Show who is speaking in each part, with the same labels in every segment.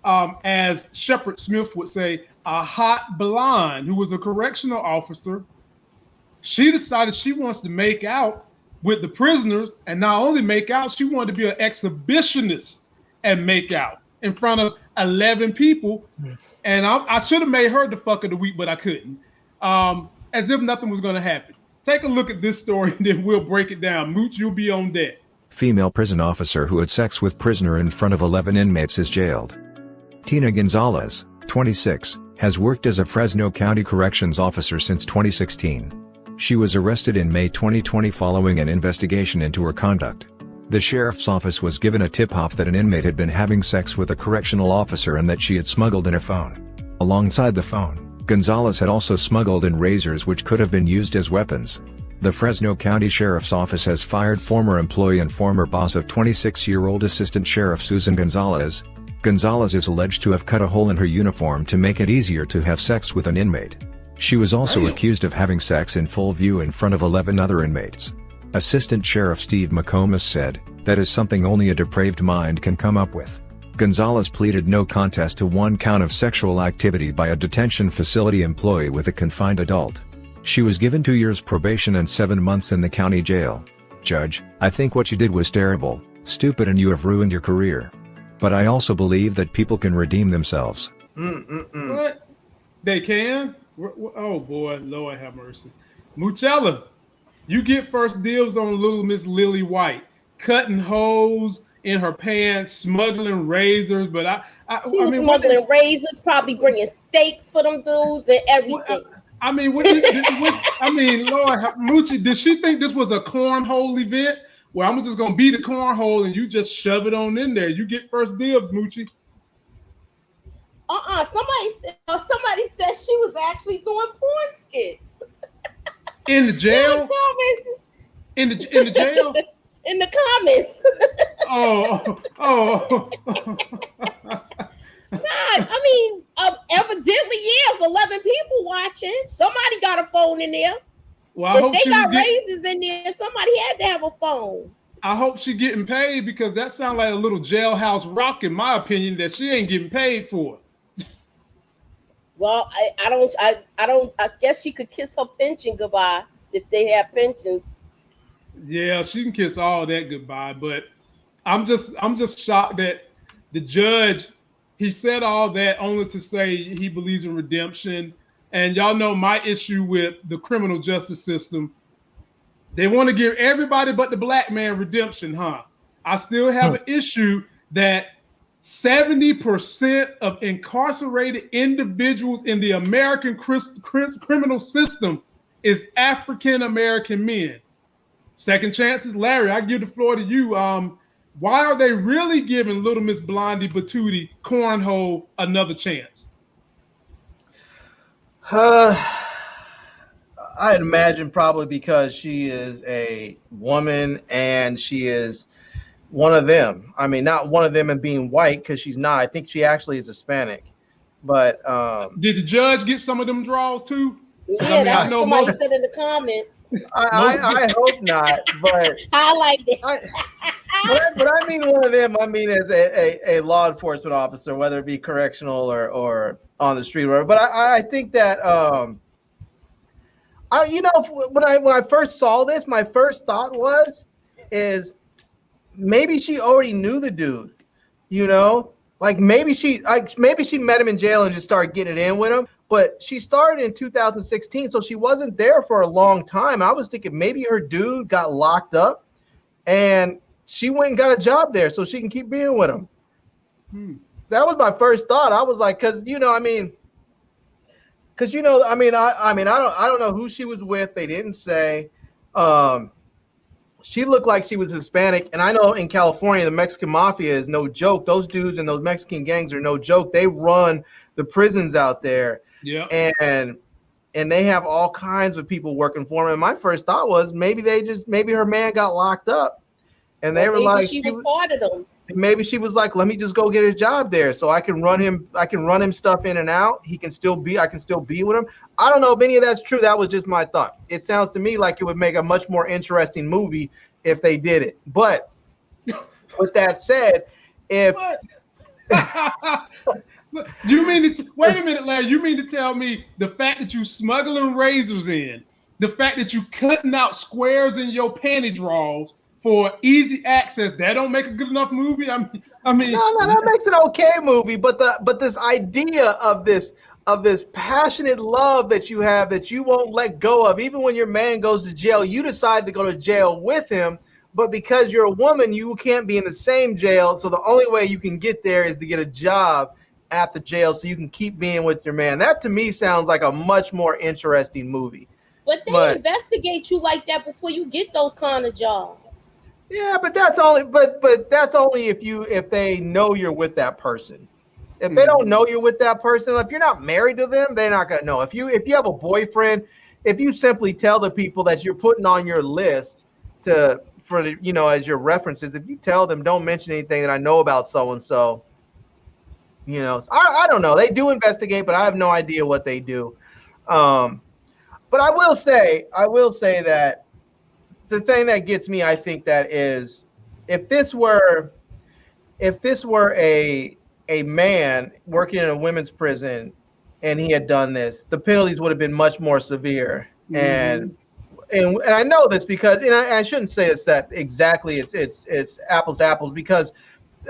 Speaker 1: as Shepard Smith would say, a hot blonde who was a correctional officer. She decided she wants to make out with the prisoners, and not only make out, she wanted to be an exhibitionist and make out in front of 11 people. And I should have made her the fuck of the week, but I couldn't. As if nothing was going to happen. Take a look at this story, and then we'll break it down. Mooch, you'll be on deck.
Speaker 2: Female prison officer who had sex with prisoner in front of 11 inmates is jailed. Tina Gonzalez, 26, has worked as a Fresno County Corrections officer since 2016. She was arrested in May 2020 following an investigation into her conduct. The sheriff's office was given a tip-off that an inmate had been having sex with a correctional officer and that she had smuggled in a phone. Alongside the phone, Gonzalez had also smuggled in razors which could have been used as weapons. The Fresno County Sheriff's Office has fired former employee and former boss of 26-year-old Assistant Sheriff Susan Gonzalez. Gonzalez is alleged to have cut a hole in her uniform to make it easier to have sex with an inmate. She was also accused of having sex in full view in front of 11 other inmates. Assistant Sheriff Steve McComas said, "That is something only a depraved mind can come up with." Gonzalez pleaded no contest to one count of sexual activity by a detention facility employee with a confined adult. She was given 2 years probation and 7 months in the county jail. "Judge, I think what you did was terrible, stupid, and you have ruined your career. But I also believe that people can redeem themselves."
Speaker 1: What? They can? Oh boy, Lord have mercy. Muchella, you get first dibs on little Miss Lily White, cutting holes in her pants, smuggling razors. But
Speaker 3: she was smuggling razors, probably bringing steaks for them dudes and everything.
Speaker 1: I mean, Lord, Moochie, did she think this was a cornhole event? Well, I'm just gonna beat a cornhole and you just shove it on in there. You get first dibs, Moochie.
Speaker 3: Somebody said she was actually doing porn skits.
Speaker 1: In the jail? In the jail?
Speaker 3: In the comments. Evidently, yeah, if 11 people watching, somebody got a phone in there.
Speaker 1: Well,
Speaker 3: if they got razors in there, somebody had to have a phone.
Speaker 1: I hope she's getting paid, because that sounds like a little jailhouse rock, in my opinion, that she ain't getting paid for.
Speaker 3: Well, I guess she could kiss her pension goodbye if they have pensions.
Speaker 1: Yeah, she can kiss all that goodbye, but I'm just shocked that the judge, he said all that only to say he believes in redemption. And y'all know my issue with the criminal justice system. They want to give everybody but the black man redemption, huh? I still have an issue that 70% of incarcerated individuals in the American criminal system is African American men. Second chances, Larry, I give the floor to you. Why are they really giving little Miss Blondie Batootie cornhole another chance?
Speaker 4: I'd imagine probably because she is a woman and she is one of them. I mean, not one of them and being white, because she's not. I think she actually is Hispanic. But
Speaker 1: did the judge get some of them draws too?
Speaker 3: Yeah, that's what somebody said in the comments.
Speaker 4: I hope not, but
Speaker 3: I like it.
Speaker 4: But I mean one of them. I mean as a law enforcement officer, whether it be correctional or on the street, or whatever. But I think that when I first saw this, my first thought is maybe she already knew the dude, like maybe she met him in jail and just started getting it in with him. But she started in 2016, so she wasn't there for a long time. I was thinking maybe her dude got locked up and she went and got a job there so she can keep being with him. That was my first thought. I was like, I don't know who she was with. They didn't say. She looked like she was Hispanic, and I know in California the Mexican mafia is no joke. Those dudes and those Mexican gangs are no joke. They run the prisons out there. Yeah. And they have all kinds of people working for them. And my first thought was maybe her man got locked up, and they were like,
Speaker 3: she was part of them.
Speaker 4: Maybe she was like, let me just go get a job there so I can run him stuff in and out. I can still be with him. I don't know if any of that's true. That was just my thought. It sounds to me like it would make a much more interesting movie if they did it. But with that said, if
Speaker 1: You mean to wait a minute, Larry? You mean to tell me the fact that you smuggling razors in, the fact that you cutting out squares in your panty drawers for easy access, that don't make a good enough movie? I mean,
Speaker 4: No, that makes an okay movie. But this idea of this passionate love that you have that you won't let go of, even when your man goes to jail, you decide to go to jail with him. But because you're a woman, you can't be in the same jail. So the only way you can get there is to get a job at the jail so you can keep being with your man. That to me sounds like a much more interesting movie.
Speaker 3: But they investigate you like that before you get those kind of jobs.
Speaker 4: Yeah, but that's only if they know you're with that person. If they don't know you're with that person, if you're not married to them, they're not gonna know. If you have a boyfriend, if you simply tell the people that you're putting on your list as your references, if you tell them don't mention anything that I know about so and so, I don't know. They do investigate, but I have no idea what they do. But I will say that the thing that gets me, I think, that is, if this were a man working in a women's prison and he had done this, the penalties would have been much more severe. And I know this because, and I shouldn't say it's that exactly. It's apples to apples, because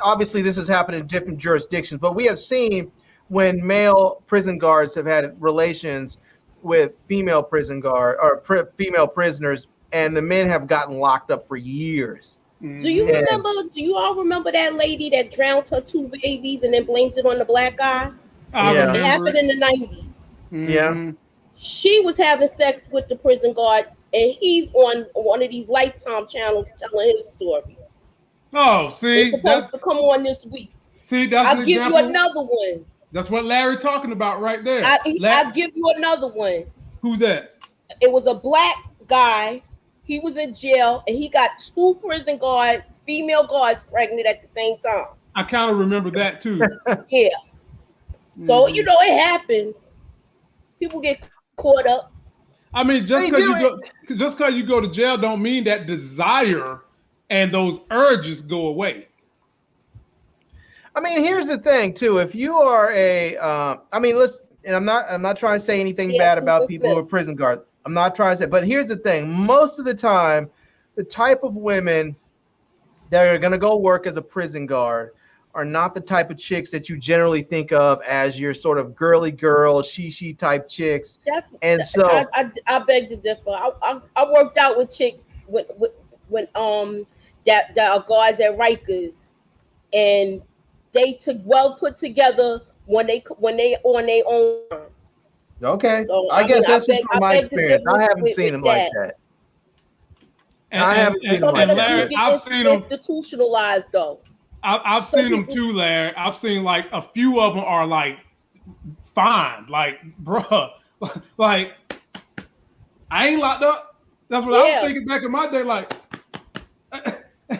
Speaker 4: obviously this has happened in different jurisdictions. But we have seen when male prison guards have had relations with female prison guard or female prisoners, and the men have gotten locked up for years.
Speaker 3: Do you all remember that lady that drowned her 2 babies and then blamed it on the black guy? It happened in the 90s.
Speaker 4: Yeah.
Speaker 3: She was having sex with the prison guard, and he's on one of these Lifetime channels telling his story.
Speaker 1: Oh, see,
Speaker 3: it's supposed to come on this week.
Speaker 1: See, I'll
Speaker 3: give you another one.
Speaker 1: That's what Larry talking about right there.
Speaker 3: I'll give you another one.
Speaker 1: Who's that?
Speaker 3: It was a black guy. He was in jail, and he got 2 prison guards, female guards, pregnant at the same time.
Speaker 1: I kind of remember that too.
Speaker 3: Yeah. So it happens. People get caught up.
Speaker 1: I mean, just because you go to jail don't mean that desire and those urges go away.
Speaker 4: I mean, here's the thing too. If you are I'm not trying to say anything bad about people who are prison guards. I'm not trying to say, but here's the thing. Most of the time, the type of women that are going to go work as a prison guard are not the type of chicks that you generally think of as your sort of girly girl, she type chicks.
Speaker 3: I beg to differ. I worked out with chicks when that are guards at Rikers, and they took well put together when they on their own.
Speaker 4: Okay, so, I guess that's just from my experience. I haven't seen them like that. I haven't seen them like that.
Speaker 1: I've seen them
Speaker 3: institutionalized though.
Speaker 1: I've seen them too, Larry. I've seen like a few of them are like fine, like bruh, like I ain't locked up. That's what I was thinking back in my day. Like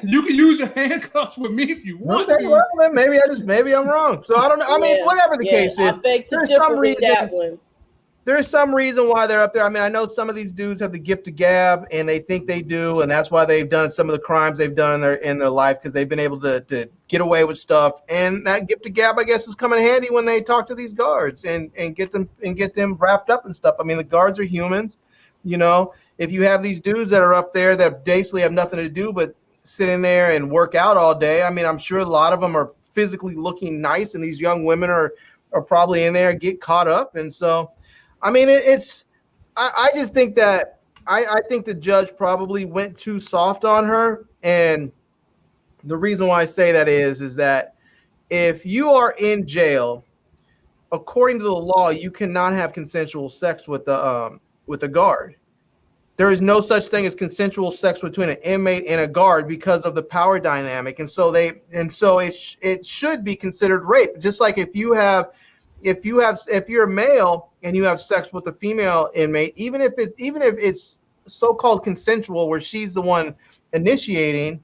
Speaker 1: you can use your handcuffs with me if you want to.
Speaker 4: Well, then maybe I'm wrong. So I don't know. I mean, whatever the case is, there's some reason. There's some reason why they're up there. I mean, I know some of these dudes have the gift of gab, and they think they do, and that's why they've done some of the crimes they've done in their life, because they've been able to get away with stuff. And that gift of gab, I guess, is coming handy when they talk to these guards and get them wrapped up and stuff. I mean, the guards are humans, If you have these dudes that are up there that basically have nothing to do but sit in there and work out all day, I mean, I'm sure a lot of them are physically looking nice, and these young women are probably in there and get caught up, and so. I mean, I just think that I think the judge probably went too soft on her. And the reason why I say that is that if you are in jail, according to the law, you cannot have consensual sex with a guard. There is no such thing as consensual sex between an inmate and a guard because of the power dynamic. And so it should be considered rape. Just like if you're a male and you have sex with a female inmate, even if it's so-called consensual where she's the one initiating,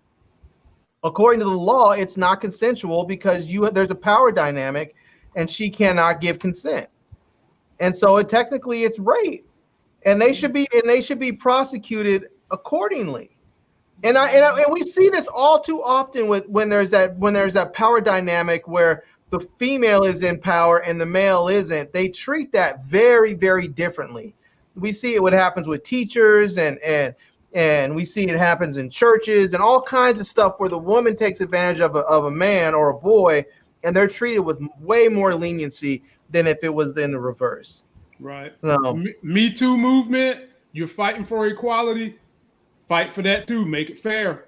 Speaker 4: according to the law, it's not consensual because there's a power dynamic and she cannot give consent. And so technically it's rape. And they should be prosecuted accordingly. And we see this all too often when there's that power dynamic where the female is in power and the male isn't, they treat that very, very differently. We see it what happens with teachers and we see it happens in churches and all kinds of stuff where the woman takes advantage of a man or a boy, and they're treated with way more leniency than if it was in the reverse.
Speaker 1: Right.
Speaker 4: No.
Speaker 1: Me Too movement, you're fighting for equality. Fight for that too. Make it fair.